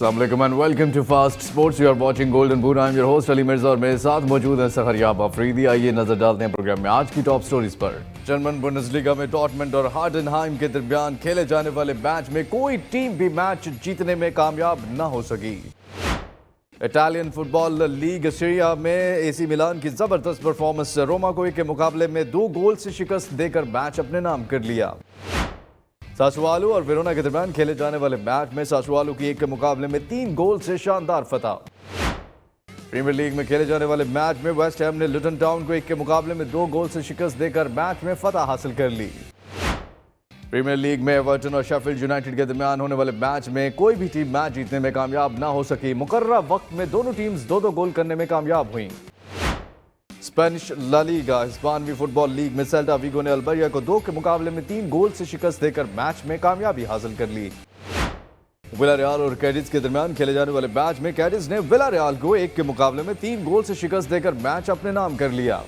अस्सलाम वालेकुम and welcome to fast sports. You are watching golden boot. I am your host Ali Mirza और मेरे साथ मौजूद है सहरियाब अफरीदी। आइए नजर डालते हैं प्रोग्राम में आज की टॉप स्टोरीज पर। जर्मन बुंडेसलीगा में डॉर्टमुंड और हार्डेनहाइम के दरमियान खेले जाने वाले मैच में कोई टीम भी मैच जीतने में कामयाब न हो सकी। इटालियन फुटबॉल लीग सीरिया में एसी मिलान की जबरदस्त परफॉर्मेंस रोमा को एक के मुकाबले में 2 गोल से शिकस्त देकर मैच अपने नाम कर लिया। सासुआलो और वेरोना के दरमियान खेले जाने वाले मैच में सासुआलो की 1 के मुकाबले में 3 गोल से शानदार फतह। प्रीमियर लीग में खेले जाने वाले मैच में वेस्ट हैम ने लुटन टाउन को 1 के मुकाबले में 2 गोल से शिकस्त देकर मैच में फतह हासिल कर ली। प्रीमियर लीग में एवर्टन और शेफील्ड यूनाइटेड के दरमियान होने वाले मैच में कोई भी टीम मैच जीतने में कामयाब ना हो सकी। मुकर्ररा वक्त में दोनों टीम्स 2-2 गोल करने में कामयाब हुई। स्पेनिश ला लीगा हिस्पानवी फुटबॉल लीग में सेल्टा वीगो ने अल्बरिया को 2 के मुकाबले में 3 गोल से शिकस्त देकर मैच में कामयाबी हासिल कर ली। विलारियल और कैडिज के दरमियान खेले जाने वाले मैच में कैडिज ने विलारियल को 1 के मुकाबले में 3 गोल से शिकस्त देकर मैच अपने नाम कर लिया।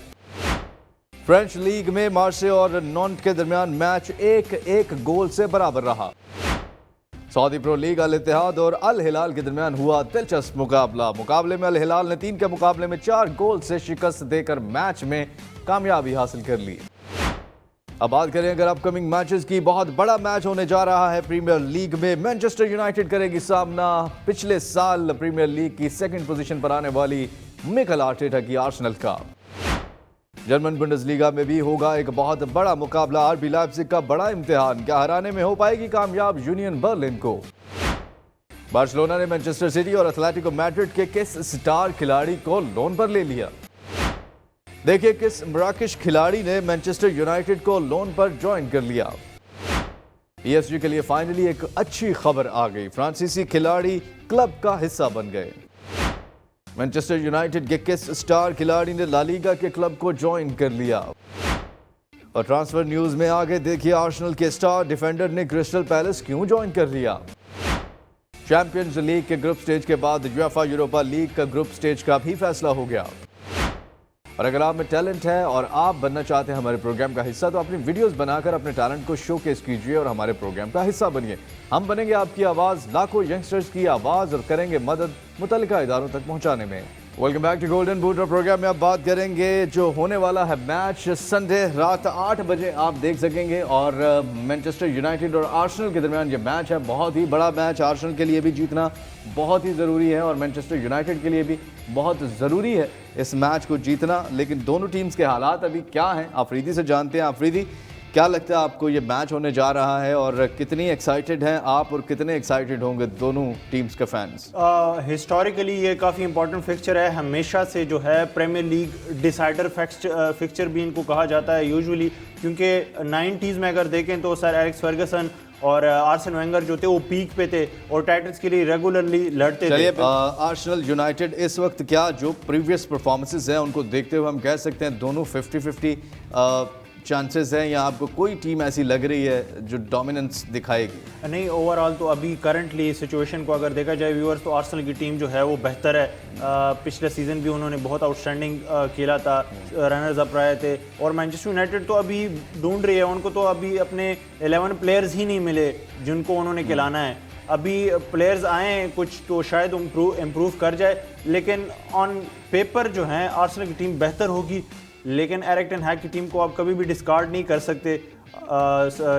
फ्रेंच लीग में मार्से और नॉन्ट के दरमियान मैच 1-1 गोल से बराबर रहा। सऊदी प्रो लीग अल इत्तेहाद और अल हिलाल के दरमियान हुआ दिलचस्प मुकाबले में अल हिलाल ने 3 के मुकाबले में 4 गोल से शिकस्त देकर मैच में कामयाबी हासिल कर ली। अब बात करें अगर अपकमिंग मैचेस की, बहुत बड़ा मैच होने जा रहा है प्रीमियर लीग में। मैनचेस्टर यूनाइटेड करेगी सामना पिछले साल प्रीमियर लीग की 2nd पोजीशन पर आने वाली मिकेल आर्टेटा की आर्सेनल का। जर्मन बुंडेसलीगा में भी होगा एक बहुत बड़ा मुकाबला। आरबी लाइप्जिग का बड़ा इम्तिहान, क्या हराने में हो पाएगी कामयाब यूनियन बर्लिन को। बार्सिलोना ने मैनचेस्टर सिटी और एथलेटिको मैड्रिड के किस स्टार खिलाड़ी को लोन पर ले लिया। देखिए किस मराकिश खिलाड़ी ने मैनचेस्टर यूनाइटेड को लोन पर ज्वाइन कर लिया। पीएसजी के लिए फाइनली एक अच्छी खबर आ गई, फ्रांसीसी खिलाड़ी क्लब का हिस्सा बन गए। मैनचेस्टर यूनाइटेड के किस स्टार खिलाड़ी ने ला लीगा के क्लब को ज्वाइन कर लिया। और ट्रांसफर न्यूज में आगे देखिए आर्सेनल के स्टार डिफेंडर ने क्रिस्टल पैलेस क्यों ज्वाइन कर लिया। चैंपियंस लीग के ग्रुप स्टेज के बाद यूएफा यूरोपा लीग का ग्रुप स्टेज का भी फैसला हो गया। और अगर आप में टैलेंट है और आप बनना चाहते हैं हमारे प्रोग्राम का हिस्सा, तो अपनी वीडियोस बनाकर अपने टैलेंट को शोकेस कीजिए और हमारे प्रोग्राम का हिस्सा बनिए। हम बनेंगे आपकी आवाज़, लाखों यंगस्टर्स की आवाज़, और करेंगे मदद मुतल्लिका इदारों तक पहुंचाने में। Welcome back to golden boot program में अब बात करेंगे जो होने वाला है मैच संडे रात 8 बजे आप देख सकेंगे। और मैनचेस्टर यूनाइटेड और आर्सेनल के दरमियान ये मैच है, बहुत ही बड़ा मैच। आर्सेनल के लिए भी जीतना बहुत ही ज़रूरी है और मैनचेस्टर यूनाइटेड के लिए भी बहुत ज़रूरी है इस मैच को जीतना। लेकिन दोनों टीम्स के हालात अभी क्या हैं, अफरीदी से जानते हैं। अफरीदी, क्या लगता है आपको ये मैच होने जा रहा है और कितनी एक्साइटेड हैं आप और कितने एक्साइटेड होंगे दोनों टीम्स के फैंस? हिस्टोरिकली ये काफ़ी इंपॉर्टेंट फिक्चर है, हमेशा से जो है प्रीमियर लीग डिसाइडर फिक्चर भी इनको कहा जाता है यूजुअली, क्योंकि 90s में अगर देखें तो सर एलेक्स फर्गसन और आर्सेन वेंगर जो थे वो पीक पे थे और टाइटल्स के लिए रेगुलरली लड़ते थे। आर्सेनल यूनाइटेड इस वक्त क्या जो प्रीवियस परफॉर्मेंसेस हैं उनको देखते हुए हम कह सकते हैं दोनों 50-50 चांसेस हैं, या आपको कोई टीम ऐसी लग रही है जो डोमिनेंस दिखाएगी? नहीं, ओवरऑल तो अभी करंटली सिचुएशन को अगर देखा जाए व्यूअर्स, तो आर्सेनल की टीम जो है वो बेहतर है। पिछले सीज़न भी उन्होंने बहुत आउटस्टैंडिंग खेला था, रनर्स अप रहे थे। और मैनचेस्टर यूनाइटेड तो अभी ढूंढ रही है, उनको तो अभी अपने 11 प्लेयर्स ही नहीं मिले जिनको उन्होंने खिलाना है। अभी प्लेयर्स आए कुछ तो शायद इम्प्रूव कर जाए, लेकिन ऑन पेपर जो है आर्सेनल की टीम बेहतर होगी। लेकिन एरिक टेन हैग की टीम को आप कभी भी डिस्कार्ड नहीं कर सकते।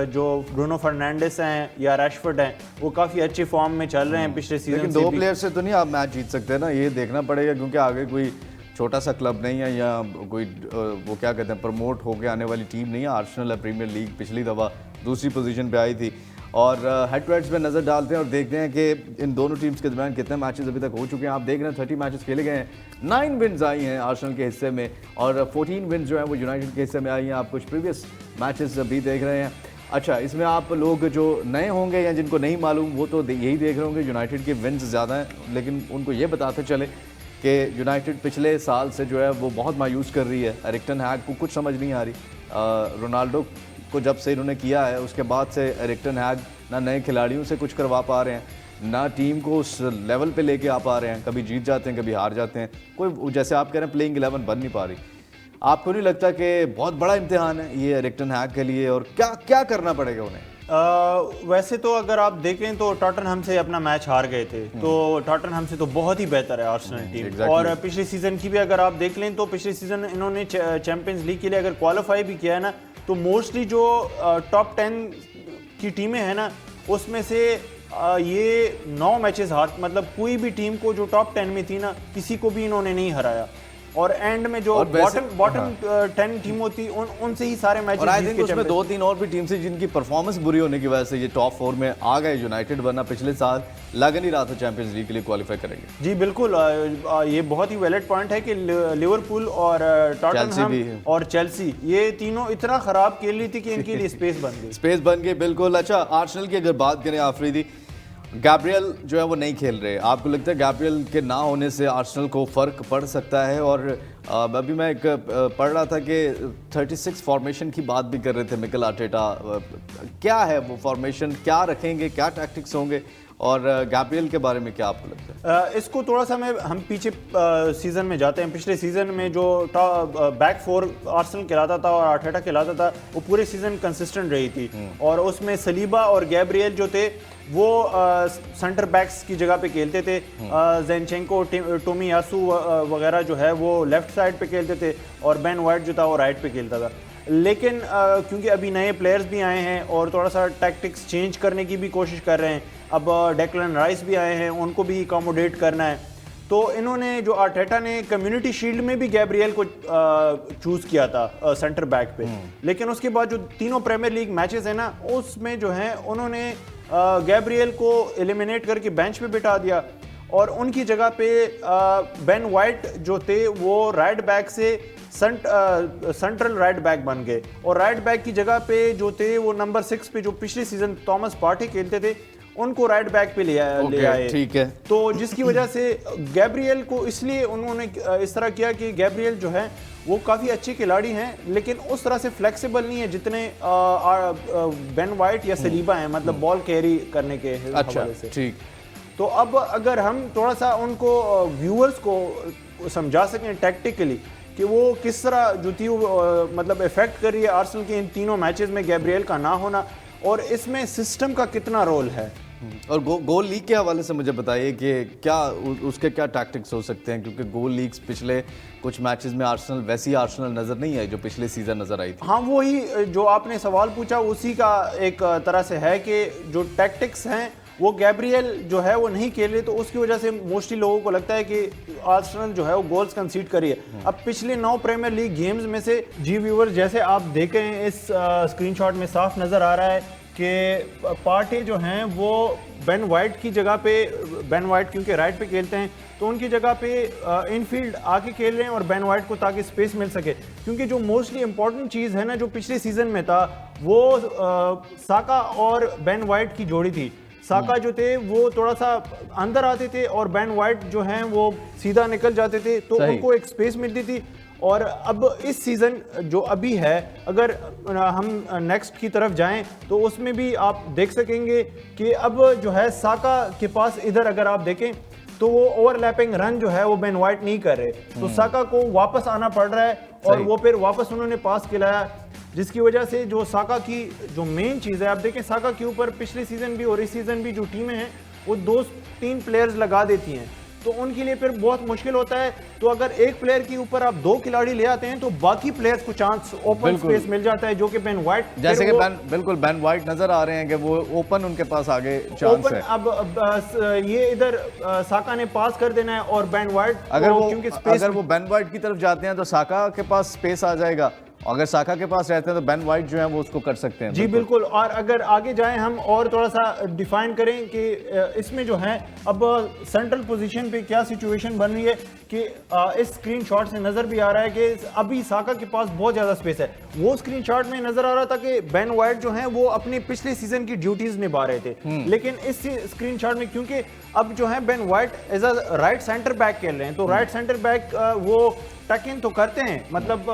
जो ब्रूनो फर्नांडिस हैं या रैशफोर्ड हैं वो काफ़ी अच्छे फॉर्म में चल रहे हैं पिछले सीजन। लेकिन 2 प्लेयर से तो नहीं आप मैच जीत सकते ना, ये देखना पड़ेगा, क्योंकि आगे कोई छोटा सा क्लब नहीं है या कोई वो क्या कहते हैं प्रमोट होकर आने वाली टीम नहीं है। आर्सेनल है, प्रीमियर लीग पिछली दफ़ा दूसरी पोजीशन पे आई थी। और हेड टू हेड्स में नज़र डालते हैं और देखते हैं कि इन दोनों टीम्स के दरमियान कितने मैचेस अभी तक हो चुके हैं। आप देख रहे हैं 30 मैचेस खेले गए हैं, 9 विन्स आई हैं आर्सेनल के हिस्से में और 14 विन्स जो हैं वो यूनाइटेड के हिस्से में आई हैं। आप कुछ प्रीवियस मैचेस भी देख रहे हैं। अच्छा, इसमें आप लोग जो नए होंगे या जिनको नहीं मालूम वो तो यही देख रहे होंगे यूनाइटेड के विन्स ज़्यादा हैं, लेकिन उनको ये बताते चले कि यूनाइटेड पिछले साल से जो है वो बहुत मायूस कर रही है। एरिक टेन हैग को कुछ समझ नहीं आ रही। रोनाल्डो को जब से इन्होंने किया है उसके बाद से एरिक टेन हैग ना नए खिलाड़ियों से कुछ करवा पा रहे हैं, ना टीम को उस लेवल पे लेके आ पा रहे हैं। कभी जीत जाते हैं, कभी हार जाते हैं। कोई जैसे आप कह रहे हैं प्लेइंग 11 बन नहीं पा रही। आपको नहीं लगता कि बहुत बड़ा इम्तिहान है ये एरिक टेन हैग के लिए, और क्या क्या करना पड़ेगा उन्हें? वैसे तो अगर आप देखें तो टॉटनहम से अपना मैच हार गए थे, तो टॉटनहम से तो बहुत ही बेहतर है आर्सेनल टीम। और पिछले सीजन की भी अगर आप देख लें तो पिछले सीजन इन्होंने चैंपियंस लीग के लिए अगर क्वालिफाई भी किया है ना, तो मोस्टली जो टॉप 10 की टीमें हैं ना, उसमें से ये 9 मैचेस हार, मतलब कोई भी टीम को जो टॉप 10 में थी ना, किसी को भी इन्होंने नहीं हराया। और एंड में जो बॉटम 10 टीम होती उनसे ही सारे मैचेस। और आई थिंक उसमें 2-3 और भी टीम से जिनकी परफॉर्मेंस बुरी होने की वजह से ये टॉप 4 में आ गए यूनाइटेड, वरना पिछले साल लग नहीं रहा था चैंपियंस लीग के लिए क्वालिफाई करेंगे। जी बिल्कुल, ये बहुत ही वैलिड पॉइंट है कि लिवरपूल और टॉटनहम और चेल्सी ये तीनों इतना खराब खेल रही थी कि इनके लिए स्पेस बन गई। बिल्कुल। अच्छा, आर्सेनल की अगर बात करें आफरीदी, गैब्रियल जो है वो नहीं खेल रहे, आपको लगता है गैब्रियल के ना होने से आर्सेनल को फ़र्क पड़ सकता है? और अभी मैं एक पढ़ रहा था कि 36 फॉर्मेशन की बात भी कर रहे थे मिकेल आर्टेटा, क्या है वो फॉर्मेशन, क्या रखेंगे, क्या टैक्टिक्स होंगे, और गैब्रियल के बारे में क्या आपको लगता है? इसको थोड़ा सा हम पीछे सीजन में जाते हैं। पिछले सीजन में जो बैक 4 आर्सेनल खिलाता था और आर्टेटा खिलाता था, वो पूरे सीजन कंसिस्टेंट रही थी। और उसमें सलीबा और गैब्रियल जो थे वो सेंटर बैक्स की जगह पे खेलते थे। ज़िंचेंको, टोमियासू वगैरह जो है वो लेफ्ट साइड पे खेलते थे, और बेन वाइट जो था वो राइट पे खेलता था। लेकिन क्योंकि अभी नए प्लेयर्स भी आए हैं और थोड़ा सा टैक्टिक्स चेंज करने की भी कोशिश कर रहे हैं, अब डेक्लन राइस भी आए हैं, उनको भी अकोमोडेट करना है, तो इन्होंने जो आर्टेटा ने कम्युनिटी शील्ड में भी गैब्रियल को चूज़ किया था सेंटर बैक पे। लेकिन उसके बाद जो तीनों प्रीमियर लीग मैचेस हैं ना, उसमें जो है उन्होंने गैब्रियल को एलिमिनेट करके बेंच पे बिठा दिया, और उनकी जगह पे बेन वाइट जो थे वो राइट बैक से सेंट्रल राइट बैक बन गए, और राइट बैक की जगह पे जो थे वो नंबर 6 पे जो पिछले सीजन थॉमस पार्टी खेलते थे, उनको राइट बैक पे ले आए। ठीक है। तो जिसकी वजह से गैब्रियल को इसलिए उन्होंने इस तरह किया कि गैब्रियल जो है वो काफ़ी अच्छे खिलाड़ी हैं, लेकिन उस तरह से फ्लेक्सिबल नहीं है जितने बेन वाइट या सलीबा हैं, मतलब बॉल कैरी करने के हवाले से। ठीक। तो अब अगर हम थोड़ा सा उनको व्यूअर्स को समझा सकें टैक्टिकली कि वो किस तरह जो थी वो मतलब इफेक्ट कर रही है आर्सेनल के इन तीनों मैचेस में गैब्रियल का ना होना, और इसमें सिस्टम का कितना रोल है। और गोल लीग के हवाले से मुझे बताइए कि क्या उसके क्या टैक्टिक्स हो सकते हैं, क्योंकि गोल लीग्स पिछले कुछ मैचेस में आर्सेनल वैसी आर्सेनल नज़र नहीं आई जो पिछले सीज़न नज़र आई थी। हाँ, वही जो आपने सवाल पूछा उसी का एक तरह से है कि जो टैक्टिक्स हैं वो गैब्रियल जो है वो नहीं खेल रहे, तो उसकी वजह से मोस्टली लोगों को लगता है कि आर्सेनल जो है वो गोल्स कंसीड करी है। अब पिछले 9 प्रीमियर लीग गेम्स में से, जी व्यूअर, जैसे आप देखें इस स्क्रीनशॉट में साफ नज़र आ रहा है कि पार्टी जो हैं वो बेन वाइट की जगह पे, बेन वाइट क्योंकि राइट पे खेलते हैं तो उनकी जगह पे इनफील्ड आके खेल रहे हैं, और बेन वाइट को ताकि स्पेस मिल सके, क्योंकि जो मोस्टली इंपॉर्टेंट चीज़ है ना जो पिछले सीजन में था वो साका और बेन वाइट की जोड़ी थी। साका जो थे वो थोड़ा सा अंदर आते थे और बेन वाइट जो हैं वो सीधा निकल जाते थे, तो उनको एक स्पेस मिलती थी। और अब इस सीज़न जो अभी है, अगर हम नेक्स्ट की तरफ जाएं तो उसमें भी आप देख सकेंगे कि अब जो है साका के पास, इधर अगर आप देखें तो वो ओवरलैपिंग रन जो है वो बेन वाइट नहीं कर रहे, तो साका को वापस आना पड़ रहा है, और वो फिर वापस उन्होंने पास खिलाया, जिसकी वजह से जो साका की जो मेन चीज़ है, आप देखें साका के ऊपर पिछले सीज़न भी और इस सीज़न भी जो टीमें हैं वो 2-3 प्लेयर्स लगा देती हैं, तो उनके लिए फिर बहुत मुश्किल होता है। तो अगर एक प्लेयर के ऊपर आप 2 खिलाड़ी ले आते हैं तो बाकी प्लेयर्स को चांस, ओपन स्पेस मिल जाता है, जो कि बेन वाइट, जैसे कि बिल्कुल बेन वाइट नजर आ रहे हैं कि वो ओपन, उनके पास आगे चांस है। अब ये इधर साका ने पास कर देना है, और बेन वाइट अगर वो बेन वाइट की तरफ जाते हैं तो साका के पास स्पेस आ जाएगा, अगर साका के पास रहते हैं तो बेन वाइट जो है वो उसको कर सकते हैं। जी बिल्कुल। और अगर आगे जाएं हम और थोड़ा सा डिफाइन करें कि इसमें जो है अब सेंट्रल पोजीशन पे क्या सिचुएशन बन रही है, कि इस स्क्रीनशॉट से नज़र भी आ रहा है कि अभी साका के पास बहुत ज़्यादा स्पेस है। वो स्क्रीनशॉट में नज़र आ रहा था कि बेन वाइट जो हैं वो अपनी पिछले सीजन की ड्यूटीज़ निभा रहे थे, लेकिन इस स्क्रीनशॉट में क्योंकि अब जो है Ben White as a right centre back खेल रहे हैं, तो राइट सेंटर बैक वो टक इन तो करते हैं, मतलब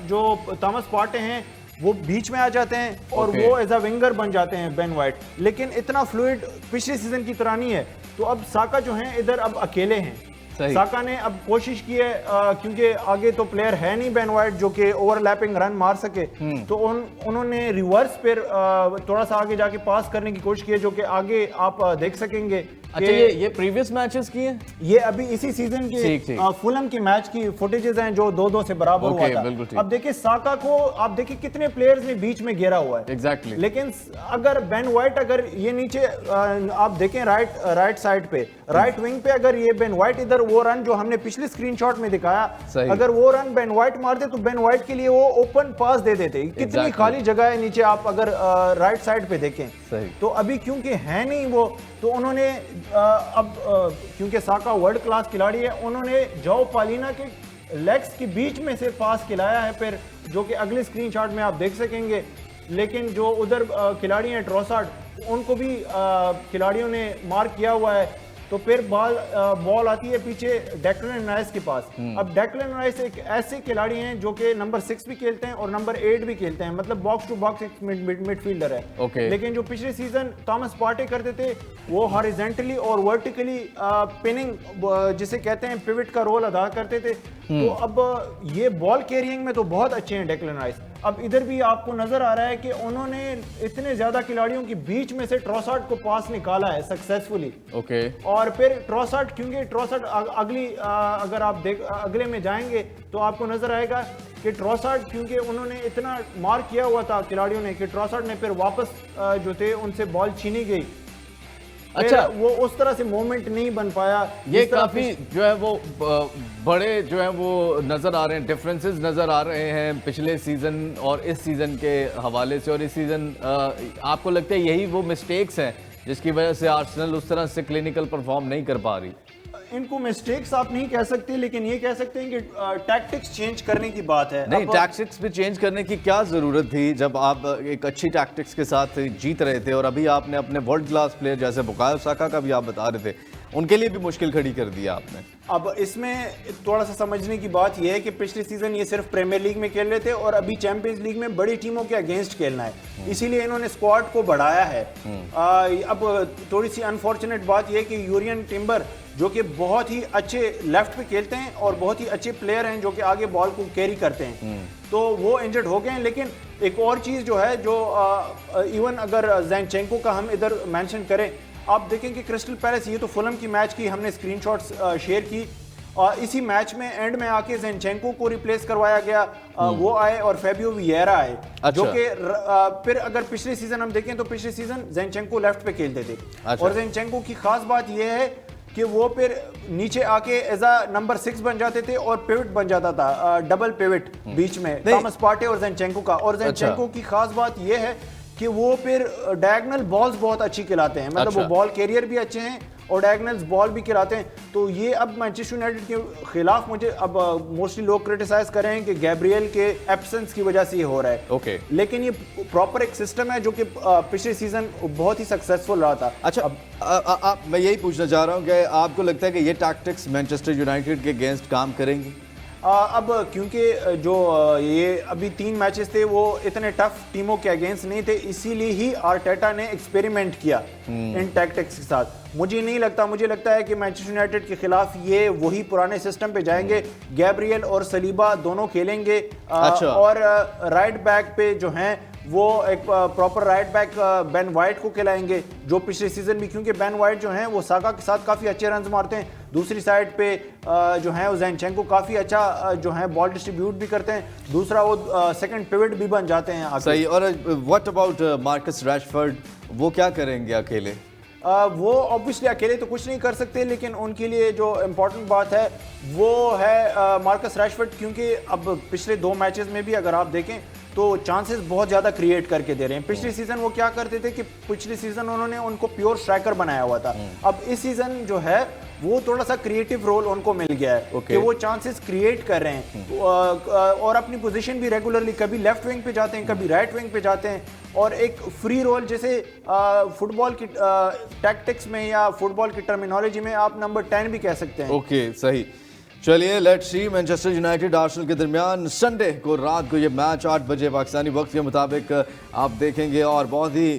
जो थॉमस पार्टी हैं वो बीच में आ जाते हैं और वो एज अ विंगर बन जाते हैं बेन वाइट, लेकिन इतना फ्लूइड पिछले सीजन की तरह नहीं है। तो अब साका जो हैं इधर अब अकेले हैं, सही। साका ने अब कोशिश की है क्योंकि आगे तो प्लेयर है नहीं बेन वाइट जो कि ओवरलैपिंग रन मार सके, तो उन्होंने रिवर्स पर थोड़ा सा आगे जाके पास करने की कोशिश की है, जो कि आगे आप देख सकेंगे। अच्छा, ये प्रीवियस मैचेस की हैं? ये अभी इसी सीजन के फुलम की मैच की फुटेजेस हैं जो 2-2 से बराबर हुआ था। अब देखिए साका को आप देखिए कितने प्लेयर्स ने बीच में घेरा हुआ है। एग्जैक्टली। लेकिन अगर बेन वाइट अगर ये नीचे आप देखें राइट साइड पे, राइट विंग पे, अगर ये बेन वाइट इधर वो रन जो हमने पिछले स्क्रीनशॉट में दिखाया, अगर वो रन बेन वाइट मारते तो बेन वाइट के लिए वो ओपन पास दे देते। कितनी खाली जगह है नीचे, आप अगर राइट साइड पे देखें। तो अभी क्योंकि है नहीं वो, तो उन्होंने अब क्योंकि साका वर्ल्ड क्लास खिलाड़ी है, उन्होंने जाओ पालिना के लेग्स के बीच में से पास खिलाया है, फिर जो कि अगले स्क्रीनशॉट में आप देख सकेंगे। लेकिन जो उधर खिलाड़ी हैं ट्रोसार्ड, उनको भी खिलाड़ियों ने मार्क किया हुआ है। तो फिर बॉल आती है पीछे डेक्लन राइस के पास। अब डेक्लन राइस एक ऐसे खिलाड़ी हैं जो कि नंबर 6 भी खेलते हैं और नंबर 8 भी खेलते हैं, मतलब बॉक्स टू बॉक्स एक मिडफील्डर है। लेकिन जो पिछले सीजन थॉमस पार्टे करते थे, वो हॉरिजॉन्टली और वर्टिकली पिनिंग जिसे कहते हैं पिवट का रोल अदा करते थे। तो अब ये बॉल कैरियिंग में तो बहुत अच्छे हैं डेक्लन राइस। अब इधर भी आपको नजर आ रहा है कि उन्होंने इतने ज्यादा खिलाड़ियों के बीच में से ट्रोसार्ड को पास निकाला है सक्सेसफुली। और फिर ट्रोसार्ड, क्योंकि ट्रोसार्ड अगली अगर आप अगले में जाएंगे तो आपको नजर आएगा कि ट्रोसार्ड, क्योंकि उन्होंने इतना मार किया हुआ था खिलाड़ियों ने, कि ट्रोसार्ड ने फिर वापस जो थे उनसे बॉल छीनी गई। अच्छा, वो उस तरह से मोमेंट नहीं बन पाया। ये काफी जो है वो बड़े जो है वो नजर आ रहे हैं, डिफरेंसेस नजर आ रहे हैं पिछले सीजन और इस सीजन के हवाले से। और इस सीजन आपको लगता है यही वो मिस्टेक्स हैं जिसकी वजह से आर्सेनल उस तरह से क्लिनिकल परफॉर्म नहीं कर पा रही? इनको मिस्टेक्स आप नहीं कह सकते, लेकिन ये कह सकते हैं कि टैक्टिक्स चेंज करने की बात है। नहीं, टैक्टिक्स भी चेंज करने की क्या जरूरत थी जब आप एक अच्छी टैक्टिक्स के साथ जीत रहे थे? और अभी आपने अपने वर्ल्ड क्लास प्लेयर जैसे बुकायो साका का भी आप बता रहे थे, उनके लिए भी मुश्किल खड़ी कर दिया आपने। अब इसमें थोड़ा सा समझने की बात यह है कि पिछले सीजन ये सिर्फ प्रीमियर लीग में खेल रहे थे और अभी चैंपियंस लीग में बड़ी टीमों के अगेंस्ट खेलना है, इसीलिए इन्होंने स्क्वाड को बढ़ाया है। अब थोड़ी सी अनफॉर्चुनेट बात यह है कि यूरियन टिम्बर, जो कि बहुत ही अच्छे लेफ्ट पे खेलते हैं और बहुत ही अच्छे प्लेयर हैं जो कि आगे बॉल को कैरी करते हैं, तो वो इंजर्ड हो गए हैं। लेकिन एक और चीज़ जो है, जो इवन अगर ज़िंचेंको का हम इधर मेंशन करें, आप देखें कि क्रिस्टल पैलेस, ये तो फुलम की मैच की हमने स्क्रीनशॉट्स शेयर की, और इसी मैच में एंड में आके ज़िंचेंको को रिप्लेस करवाया गया, वो आए और फेबियो वियेरा आए। अच्छा। जो कि फिर अगर पिछले सीजन हम देखें तो पिछले सीजन ज़िंचेंको लेफ्ट पे खेलते थे। अच्छा। और ज़िंचेंको की खास बात यह है कि वो फिर नीचे आके एज अ नंबर 6 बन जाते थे और पिवट बन जाता था, डबल पिवट बीच में थॉमस पार्टे और ज़िंचेंको का। और ज़िंचेंको की खास बात यह है कि वो फिर डायगोनल बॉल्स बहुत अच्छी खिलाते हैं, मतलब वो बॉल कैरियर भी अच्छे हैं और डायगोनल्स बॉल भी खिलाते हैं। तो ये अब मैनचेस्टर यूनाइटेड के खिलाफ मुझे अब मोस्टली लोग क्रिटिसाइज कर रहे हैं कि गैब्रियल के एब्सेंस की वजह से ये हो रहा है। लेकिन ये प्रॉपर एक सिस्टम है जो कि पिछले सीजन बहुत ही सक्सेसफुल रहा था। अच्छा, मैं यही पूछना चाह रहा हूँ कि आपको लगता है कि ये टैक्टिक्स मैनचेस्टर यूनाइटेड के अगेंस्ट काम करेंगी? अब क्योंकि जो ये अभी 3 मैचेस थे वो इतने टफ टीमों के अगेंस्ट नहीं थे, इसीलिए ही आर्टेटा ने एक्सपेरिमेंट किया इन टैक्टिक्स के साथ। मुझे नहीं लगता, मुझे लगता है कि मैनचेस्टर यूनाइटेड के खिलाफ ये वही पुराने सिस्टम पे जाएंगे, गैब्रियल और सलीबा दोनों खेलेंगे। अच्छा। और राइट बैक पे जो हैं वो एक proper right back Ben white को खिलाएंगे, जो पिछले सीजन भी, क्योंकि बेन वाइट जो हैं वो साका के साथ काफ़ी अच्छे रन मारते हैं। दूसरी साइड पे जो है वो ज़िंचेंको काफ़ी अच्छा जो है बॉल डिस्ट्रीब्यूट भी करते हैं, दूसरा वो सेकंड पिवट भी बन जाते हैं। सही। और व्हाट अबाउट मार्कस रैशफोर्ड, वो क्या करेंगे अकेले? वो ऑब्वियसली अकेले तो कुछ नहीं कर सकते, लेकिन उनके लिए जो इम्पोर्टेंट बात है वो है मार्कस रैशफोर्ड, क्योंकि अब पिछले 2 मैचेस में भी अगर आप देखें तो चांसेस बहुत ज़्यादा क्रिएट करके दे रहे हैं। पिछले सीजन वो क्या करते थे कि पिछले सीजन उन्होंने उनको प्योर स्ट्राइकर बनाया हुआ था, अब इस सीजन जो है वो थोड़ा सा क्रिएटिव रोल उनको मिल गया है कि वो चांसेस क्रिएट कर रहे हैं और अपनी पोजीशन भी रेगुलरली कभी लेफ्ट विंग पे जाते हैं, कभी राइट विंग पे जाते हैं, और एक फ्री रोल, जैसे फुटबॉल की टैक्टिक्स में या फुटबॉल की टर्मिनोलॉजी में आप नंबर 10 भी कह सकते हैं। ओके, सही। चलिए, let's see Manchester United Arsenal के दरमियान संडे को रात को ये मैच 8 बजे पाकिस्तानी वक्त के मुताबिक आप देखेंगे और बहुत ही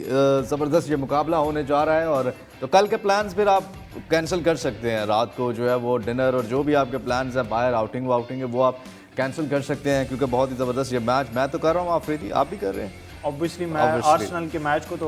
ज़बरदस्त ये मुकाबला होने जा रहा है। और तो कल के प्लान्स फिर आप कैंसिल कर सकते हैं, रात को जो है वो डिनर और जो भी आपके प्लान्स हैं बाहर आउटिंग वाउटिंग है वो आप कैंसिल कर सकते हैं, क्योंकि बहुत ही ज़बरदस्त ये मैच मैं तो कर रहा हूँ, आफरीदी आप भी कर रहे हैं। ऑब्वियसली मैं आर्सेनल के मैच को तो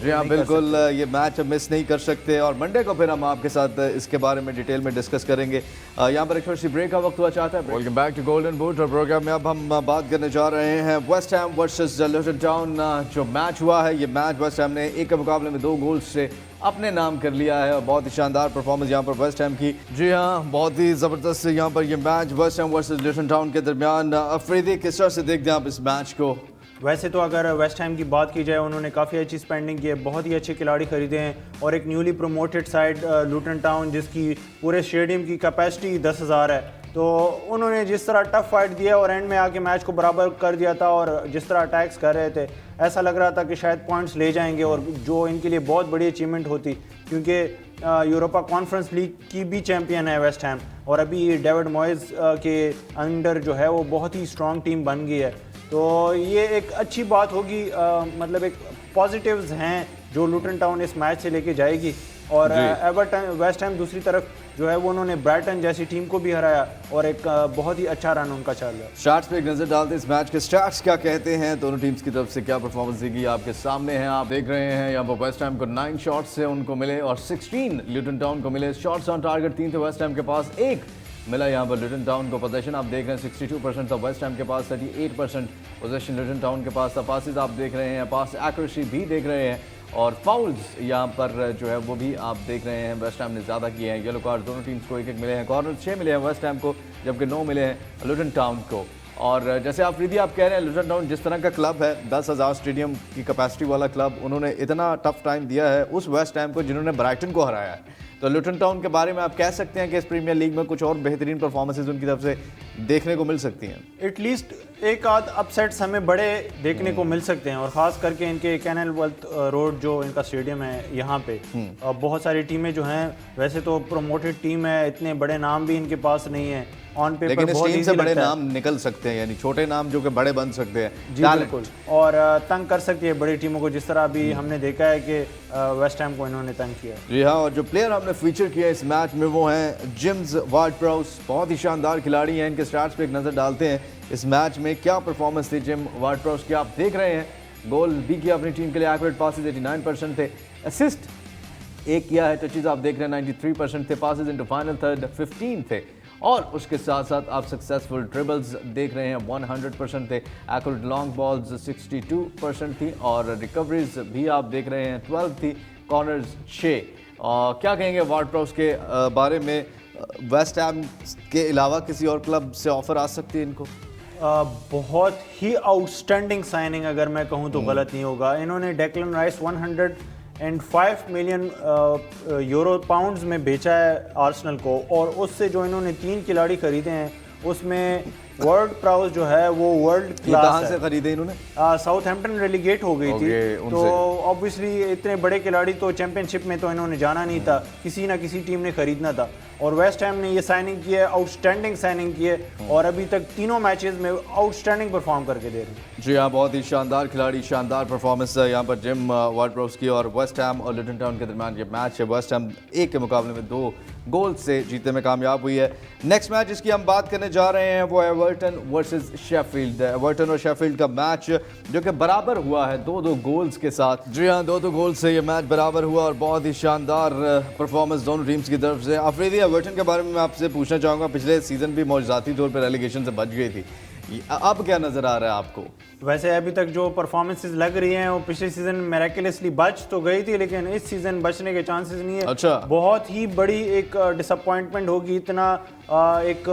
जी हाँ बिल्कुल, ये मैच मिस नहीं कर सकते और मंडे को फिर हम आपके साथ इसके बारे में डिटेल में डिस्कस करेंगे। यहाँ पर एक छोटी सी ब्रेक का वक्त हुआ चाहता है। Welcome back to golden boot और प्रोग्राम में अब हम बात करने जा रहे हैं West Ham versus Luton Town. जो मैच हुआ है ये मैच वेस्ट हैम ने एक के मुकाबले में 2 गोल्स से अपने नाम कर लिया है और बहुत ही शानदार परफॉर्मेंस यहाँ पर वेस्ट हैम की। जी हाँ बहुत ही ज़बरदस्त यहाँ पर ये match West Ham versus Luton Town के दरमियान। अफरीदी किस तरह से देखते हैं आप इस मैच को? वैसे तो अगर वेस्ट हैम की बात की जाए उन्होंने काफ़ी अच्छी स्पेंडिंग की है, बहुत ही अच्छे खिलाड़ी खरीदे हैं और एक न्यूली प्रमोटेड साइड लुटन टाउन जिसकी पूरे स्टेडियम की कैपेसिटी 10,000 है, तो उन्होंने जिस तरह टफ फाइट दिया और एंड में आके मैच को बराबर कर दिया था और जिस तरह अटैक्स कर रहे थे ऐसा लग रहा था कि शायद पॉइंट्स ले जाएंगे और जो इनके लिए बहुत बड़ी अचीवमेंट होती, क्योंकि यूरोपा कॉन्फ्रेंस लीग की भी चैम्पियन है वेस्ट हैम और अभी डेविड मॉयज के अंडर जो है वो बहुत ही स्ट्रॉन्ग टीम बन गई है, तो ये एक अच्छी बात होगी। मतलब एक पॉजिटिव्स हैं जो लुटन टाउन इस मैच से लेके जाएगी और एवर्टन वेस्ट हैम दूसरी तरफ जो है वो उन्होंने ब्राइटन जैसी टीम को भी हराया और एक बहुत ही अच्छा रन उनका चल रहा है। स्टार्ट्स पे एक नजर डालते हैं इस मैच के स्टार्ट्स क्या कहते हैं, दोनों टीम्स की तरफ से क्या परफॉर्मेंस देगी आपके सामने है। आप देख रहे हैं यहाँ पर वेस्ट हैम को 9 शॉट्स से उनको मिले और 16 लुटन टाउन को मिले। शॉट्स ऑन टारगेट 3 थे वेस्ट हैम के पास, 1 मिला यहाँ पर लुटन टाउन को। पोजीशन आप देख रहे हैं 62% था वेस्ट हैम के पास, 38% पोजीशन लुटन टाउन के पास था। पासेस आप देख रहे हैं, पास एक्यूरेसी भी देख रहे हैं और फाउल्स यहाँ पर जो है वो भी आप देख रहे हैं वेस्ट हैम ने ज़्यादा किए हैं। येलो कार्ड दोनों टीम्स को 1-1 मिले हैं, कॉर्नर 6 मिले हैं वेस्ट हैम को जबकि 9 मिले हैं लुटन टाउन को। और जैसे आप कह रहे हैं लुटन टाउन जिस तरह का क्लब है 10,000 स्टेडियम की कैपेसिटी वाला क्लब, उन्होंने इतना टफ टाइम दिया है उस वेस्ट हैम को जिन्होंने ब्राइटन को हराया है, तो लुटन टाउन के बारे में आप कह सकते हैं कि इस प्रीमियर लीग में कुछ और बेहतरीन परफॉर्मेंसेज उनकी तरफ से देखने को मिल सकती हैं। एटलीस्ट एक आध अपसेट्स हमें बड़े देखने को मिल सकते हैं और ख़ास करके इनके कैनलवर्थ रोड जो इनका स्टेडियम है यहाँ पे बहुत सारी टीमें जो हैं, वैसे तो प्रोमोटेड टीम है, इतने बड़े नाम भी इनके पास नहीं है ऑन पेपर, लेकिन बहुत इस टीम से बड़े नाम निकल सकते हैं, यानी छोटे नाम जो कि बड़े बन सकते हैं जी बिल्कुल, और तंग कर सकती है बड़ी टीमों को, जिस तरह अभी हमने देखा है कि वेस्ट हैम को इन्होंने तंग किया। जी हाँ, और जो प्लेयर हमने फीचर किया इस मैच में वो हैं जेम्स वार्ड-प्राउस, बहुत ही शानदार खिलाड़ी हैं। इनके स्टार्ट्स पे एक नज़र डालते हैं इस मैच में क्या परफॉर्मेंस थी जिम वार्ड-प्राउस की। आप देख रहे हैं गोल भी किया अपनी टीम के लिए, एक्यूरेट पासेस 89% थे, असिस्ट 1 किया है, टचेस आप देख रहे हैं 93% थे, पासेस इनटू फाइनल थर्ड 15 थे और उसके साथ साथ आप सक्सेसफुल ट्रिबल्स देख रहे हैं 100% थे, एक्यूरेट लॉन्ग बॉल्स 62% थी और रिकवरीज भी आप देख रहे हैं 12 थी, कॉर्नर्स 6। क्या कहेंगे वार्ड-प्राउस के बारे में? वेस्ट हैम के अलावा किसी और क्लब से ऑफर आ सकती है इनको? बहुत ही आउटस्टैंडिंग साइनिंग अगर मैं कहूँ तो गलत नहीं होगा। इन्होंने Declan rice 105 million euro pounds में बेचा है आर्सेनल को और उससे जो इन्होंने 3 खिलाड़ी खरीदे हैं उसमें वार्ड-प्राउस जो है वो वर्ल्ड क्लास है। कहाँ से खरीदे इन्होंने? साउथहैम्पटन रेलीगेट हो गई थी, तो ऑब्वियसली इतने बड़े खिलाड़ी तो चैंपियनशिप में तो इन्होंने जाना नहीं था, किसी ना किसी टीम ने खरीदना था और वेस्ट हैम ने ये साइनिंग की है, आउटस्टैंडिंग साइनिंग की है और अभी तक तीनों मैचेस में आउटस्टैंडिंग परफॉर्म करके दे रहे हैं। जी हाँ, बहुत ही शानदार खिलाड़ी, शानदार परफॉर्मेंस है यहाँ पर जिम वार्ड-प्राउस की। और वेस्ट हैम और लुटन टाउन के दरमियान ये मैच है, वेस्ट हैम 1 के मुकाबले में 2 गोल से जीतने में कामयाब हुई है। नेक्स्ट मैच जिसकी हम बात करने जा रहे हैं वो एवर्टन वर्सेस शेफील्ड। एवर्टन और शेफील्ड का मैच जो कि बराबर हुआ है 2-2 गोल्स के साथ। जी हाँ, 2-2 गोल से ये मैच बराबर हुआ और बहुत ही शानदार परफॉर्मेंस दोनों टीम्स की तरफ से। अफरीदी, एवर्टन के बारे में मैं आपसे पूछना चाहूँगा, पिछले सीजन भी मौजूदाती तौर पर रेलीगेशन से बच गई थी, अब क्या नज़र आ रहा है आपको? वैसे अभी तक जो परफॉर्मेंसेस लग रही हैं वो पिछले सीजन मिरेकलसली बच तो गई थी, लेकिन इस सीजन बचने के चांसेस नहीं है। अच्छा, बहुत ही बड़ी एक डिसअपॉइंटमेंट होगी। इतना एक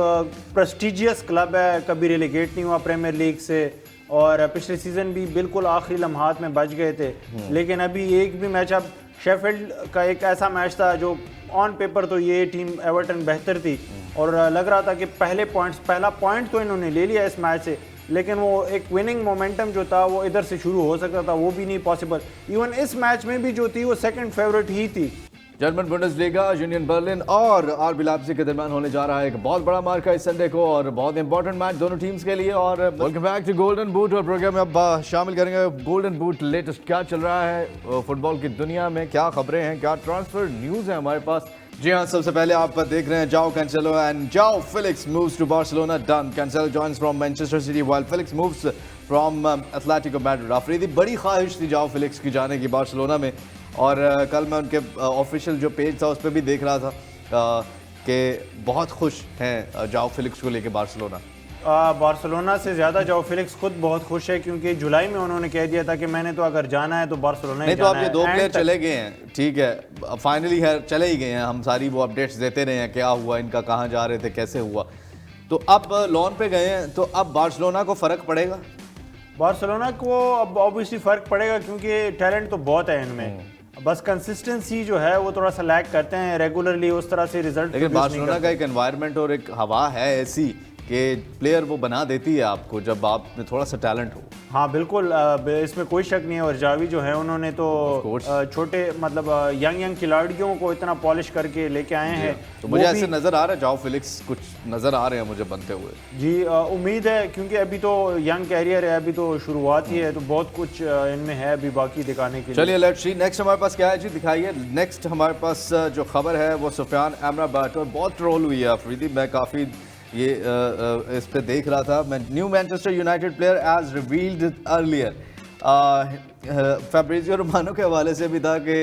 प्रेस्टिजियस क्लब है, कभी रेलीगेट नहीं हुआ प्रीमियर लीग से और पिछले सीजन भी बिल्कुल आखिरी लम्हात में बच गए थे, लेकिन अभी एक भी मैच, अब शेफील्ड का एक ऐसा मैच था जो ऑन पेपर तो ये टीम एवर्टन बेहतर थी और लग रहा था कि पहला पॉइंट तो इन्होंने ले लिया इस मैच से, लेकिन वो एक विनिंग मोमेंटम जो था वो इधर से शुरू हो सकता था, वो भी नहीं पॉसिबल। इवन इस मैच में भी जो थी वो सेकंड फेवरेट ही थी, जर्मन बुंडेसलीगा, यूनियन बर्लिन और आरबी लाइप्जिग के दरमियान होने जा रहा है एक बहुत बड़ा मार्का इस संडे को और बहुत इंपॉर्टेंट मैच दोनों टीम्स के लिए। और welcome back to golden boot और प्रोग्राम में अब शामिल करेंगे गोल्डन बूट लेटेस्ट क्या चल रहा है फुटबॉल की दुनिया में, क्या खबरें हैं, क्या ट्रांसफर न्यूज़ है हमारे पास। जी हाँ, सबसे पहले आप देख रहे हैं जाओ कैंसेलो एंड जाओ Felix moves to Barcelona, done. Cancelo joins from Manchester City while Felix moves from Atletico Madrid. Afridi बड़ी ख्वाहिश थी जाओ फिलिक्स की जाने की बार्सिलोना में, और कल मैं उनके ऑफिशियल जो पेज था उस पर भी देख रहा था कि बहुत खुश हैं जाओ फिलिक्स को लेके बार्सिलोना। बार्सिलोना से ज़्यादा जाओ फिलिक्स खुद बहुत खुश है, क्योंकि जुलाई में उन्होंने कह दिया था कि मैंने तो अगर जाना है तो बार्सिलोना ही नहीं, तो जाना अब ये है। दो प्लेयर चले गए हैं, ठीक है, फाइनली है चले ही गए हैं, हम सारी वो अपडेट्स देते रहे हैं क्या हुआ इनका, कहाँ जा रहे थे, कैसे हुआ। तो अब लोन पे गए हैं, तो अब बार्सिलोना को फ़र्क पड़ेगा। बार्सिलोना को अब ऑब्वियसली फ़र्क पड़ेगा, क्योंकि टैलेंट तो बहुत है इनमें, बस कंसिस्टेंसी जो है वो थोड़ा सा लैक करते हैं रेगुलरली उस तरह से रिजल्ट। लेकिन बार्सिलोना का एक एनवायरनमेंट और एक हवा है ऐसी कि प्लेयर वो बना देती है आपको जब आप में थोड़ा सा टैलेंट हो। हाँ बिल्कुल, इसमें कोई शक नहीं है। और जावी जो है उन्होंने तो छोटे मतलब यंग खिलाड़ियों को इतना पॉलिश करके लेके आए हैं। तो मुझे ऐसे नज़र आ रहा है जाओ फिलिक्स कुछ नज़र आ रहे हैं मुझे बनते हुए। जी उम्मीद है, क्योंकि अभी तो यंग कैरियर है, अभी तो शुरुआत ही है, तो बहुत कुछ इनमें है अभी बाकी दिखाने के लिए। चलिए लेट्स सी नेक्स्ट हमारे पास क्या है जी, दिखाइए। नेक्स्ट हमारे पास जो खबर है वो सुफियान अमराबात, और बहुत ट्रोल हुई है अफरीदी, मैं काफ़ी ये इस पे देख रहा था मैं। New Manchester United player as revealed earlier, Fabrizio Romano के हवाले से भी था कि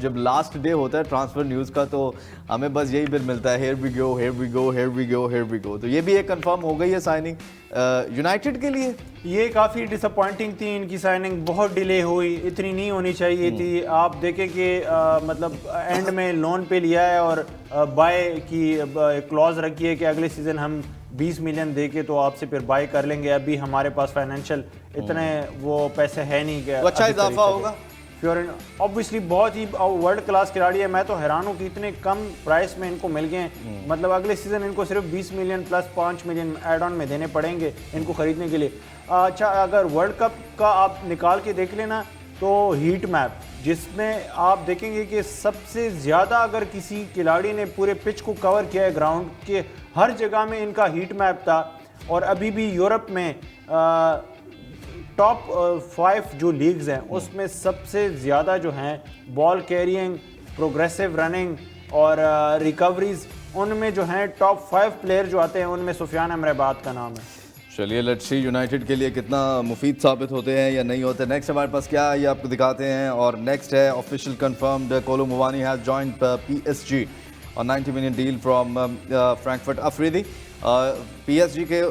जब लास्ट डे होता है ट्रांसफ़र न्यूज़ का तो हमें बस यही बिल मिलता है, here we go here we go here we go here we go. तो ये भी एक कंफर्म हो गई है साइनिंग यूनाइटेड के लिए। ये काफ़ी डिसअपॉइंटिंग थी इनकी साइनिंग, बहुत डिले हुई, इतनी नहीं होनी चाहिए थी। आप देखें कि मतलब एंड में लोन पे लिया है और बाय की क्लॉज रखी है कि अगले सीज़न हम 20 मिलियन दे के तो आपसे फिर बाय कर लेंगे। अभी हमारे पास फाइनेंशियल इतने वो पैसे है नहीं कि तो अच्छा इजाफा होगा। फ्योरेंटीना ऑब्वियसली बहुत ही वर्ल्ड क्लास खिलाड़ी है, मैं तो हैरान हूँ कि इतने कम प्राइस में इनको मिल गए हैं। मतलब अगले सीज़न इनको सिर्फ 20 million plus 5 million add on में देने पड़ेंगे इनको ख़रीदने के लिए। अच्छा, अगर वर्ल्ड कप का आप निकाल के देख लेना तो हीट मैप, जिसमें आप देखेंगे कि सबसे ज़्यादा अगर किसी खिलाड़ी ने पूरे पिच को कवर किया है ग्राउंड के हर जगह में, इनका हीट मैप था। और अभी भी यूरोप में टॉप 5 जो लीग्स हैं उसमें सबसे ज़्यादा जो हैं बॉल कैरिंग, प्रोग्रेसिव रनिंग और रिकवरीज, उनमें जो हैं टॉप 5 प्लेयर जो आते हैं उनमें सुफियान अमराबात का नाम है। चलिए लेट्स सी यूनाइटेड के लिए कितना मुफीद साबित होते हैं या नहीं होते। नेक्स्ट हमारे पास क्या है ये आपको दिखाते हैं, और नेक्स्ट है ऑफिशियल कंफर्म्ड कोलो मुवानी हैज़ जॉइंड PSG और 90 million deal from Frankfurt. Afridi PSG के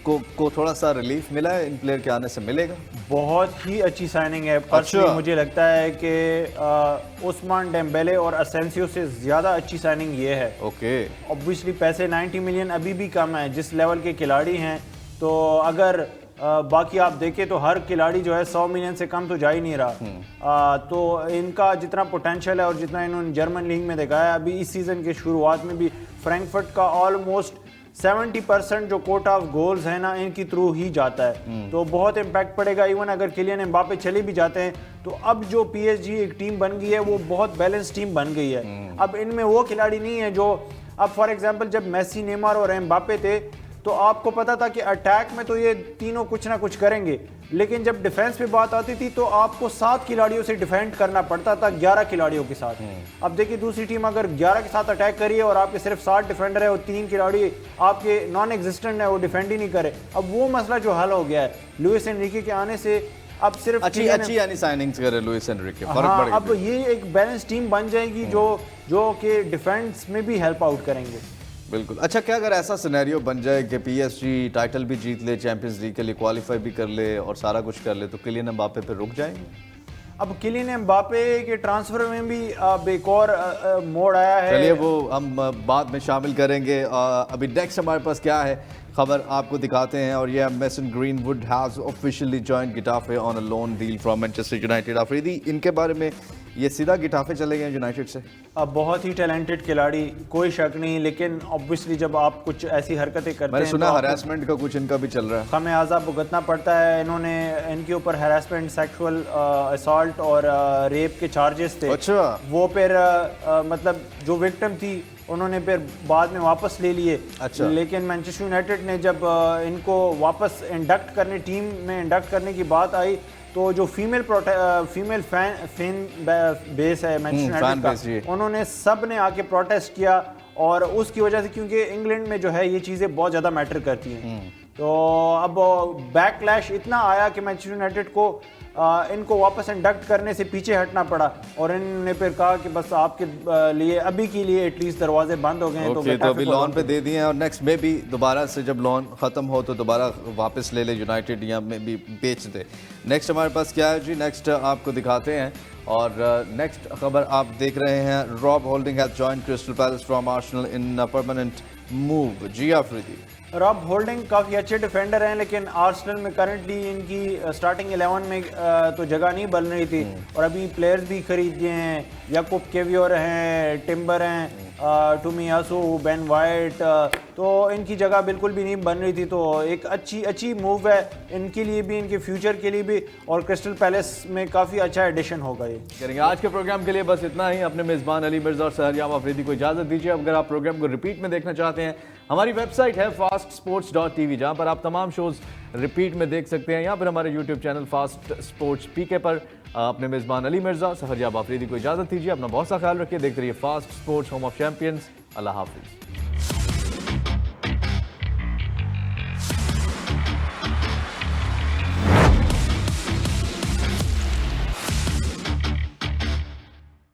को थोड़ा सा रिलीफ मिला है इन प्लेयर के आने से, मिलेगा। बहुत ही अच्छी साइनिंग है। पर्सनली मुझे लगता है कि उस्मान डेम्बेले और असेंसियो से ज़्यादा अच्छी साइनिंग ये है। ओके, ऑब्वियसली पैसे 90 मिलियन अभी भी कम है जिस लेवल के खिलाड़ी हैं, तो अगर बाकी आप देखें तो हर खिलाड़ी जो है 100 मिलियन से कम तो जा ही नहीं रहा। तो इनका जितना पोटेंशियल है और जितना इन्होंने जर्मन लीग में दिखाया, अभी इस सीज़न के शुरुआत में भी फ्रैंकफर्ट का ऑलमोस्ट 70% जो कोटा ऑफ गोल्स है ना इनकी थ्रू ही जाता है, तो बहुत इम्पैक्ट पड़ेगा। इवन अगर किलियन एम्बापे चले भी जाते हैं तो अब जो PSG एक टीम बन गई है वो बहुत बैलेंस टीम बन गई है। अब इनमें वो खिलाड़ी नहीं है जो, अब फॉर एग्जांपल जब मेसी, नेमार और एम्बापे थे तो आपको पता था कि अटैक में तो ये तीनों कुछ ना कुछ करेंगे, लेकिन जब डिफेंस पे बात आती थी तो आपको 7 खिलाड़ियों से डिफेंड करना पड़ता था 11 खिलाड़ियों के साथ। अब देखिए दूसरी टीम अगर 11 के साथ अटैक करिए और आपके सिर्फ 7 डिफेंडर है और 3 खिलाड़ी आपके नॉन एग्जिस्टेंट है, वो डिफेंड ही नहीं करे। अब वो मसला जो हल हो गया है लुइस एनरिके के आने से, अब सिर्फ अच्छी यानी साइनिंग्स करे लुइस एनरिके, फर्क हाँ, पड़ गया। अब ये एक बैलेंस टीम बन जाएगी जो कि डिफेंस में भी हेल्प आउट करेंगे। बिल्कुल। अच्छा, क्या अगर ऐसा सिनेरियो बन जाए कि PSG टाइटल भी जीत ले, चैंपियंस लीग के लिए क्वालिफाई भी कर ले और सारा कुछ कर ले, तो किलियन एम्बापे पे रुक जाएंगे? अब किलियन एम्बापे के ट्रांसफर में भी अब एक और मोड़ आया है। चलिए वो हम बाद में शामिल करेंगे। अभी नेक्स्ट हमारे पास क्या है खबर आपको दिखाते हैं, और ये Mason Greenwood has officially joined Getafe on a loan deal from Manchester United. Afridi, इनके बारे में ये सीधा गिटाफे चले गए यूनाइटेड से। अब बहुत ही टैलेंटेड खिलाड़ी, कोई शक नहीं, लेकिन ऑब्वियसली जब आप कुछ ऐसी हरकतें करते मैंने हैं सुना तो हरासमेंट का कुछ इनका भी चल रहा है। हमें आज़ा भुगतना पड़ता है। इन्होंने इनके ऊपर हरासमेंट, सेक्सुअल असॉल्ट और रेप के चार्जेस थे। अच्छा। वो फिर मतलब जो विक्टिम थी उन्होंने फिर बाद में वापस ले लिए। अच्छा। लेकिन मैनचेस्टर यूनाइटेड ने जब इनको वापस इंडक्ट करने, टीम में इंडक्ट करने की बात आई, तो जो फीमेल फैन बेस है मैनचेस्टर यूनाइटेड का, उन्होंने सब ने आके प्रोटेस्ट किया। और उसकी वजह से, क्योंकि इंग्लैंड में जो है ये चीज़ें बहुत ज़्यादा मैटर करती हैं, तो अब बैकलैश इतना आया कि मैनचेस्टर यूनाइटेड को इनको वापस इंडक्ट करने से पीछे हटना पड़ा। और इन्होंने फिर कहा कि बस आपके लिए अभी के लिए एटलीस्ट दरवाजे बंद हो गए हैं। तो अभी लोन पे दे दिए हैं और नेक्स्ट में भी दोबारा से जब लोन ख़त्म हो तो दोबारा वापस ले ले यूनाइटेड, या में भी बेच दे। नेक्स्ट हमारे पास क्या है जी, नेक्स्ट आपको दिखाते हैं। और नेक्स्ट खबर आप देख रहे हैं, Rob Holding has joined Crystal Palace from Arsenal in permanent move. Ji Afridi. Rob Holding काफ़ी अच्छे डिफेंडर हैं, लेकिन आर्सेनल में करंटली इनकी स्टार्टिंग 11 में तो जगह नहीं बन रही थी। और अभी प्लेयर्स भी खरीद दिए हैं, याकूब केवियोर हैं, टिम्बर हैं, टोमियासू, बेन वाइट, तो इनकी जगह बिल्कुल भी नहीं बन रही थी। तो एक अच्छी मूव है इनके लिए भी, इनके फ्यूचर के लिए भी, और क्रिस्टल पैलेस में काफ़ी अच्छा एडिशन होगा ये। करेंगे आज के प्रोग्राम के लिए बस इतना ही। अपने मेज़बान अली मिर्ज़ा और सहरियाब आफरीदी को इजाज़त दीजिए। अगर आप प्रोग्राम को रिपीट में देखना चाहते हैं, हमारी वेबसाइट है fastsports.tv, जहां पर आप तमाम शोज़ रिपीट में देख सकते हैं। यहाँ पर हमारे यूट्यूब चैनल फास्ट स्पोर्ट्स पीके पर अपने मेज़बान अली मिर्ज़ा, सहरियाब आफरीदी को इजाज़त दीजिए। अपना बहुत सा ख्याल रखिए। देखते रहिए Fast Sports, home of champions. अल्लाह हाफिज़।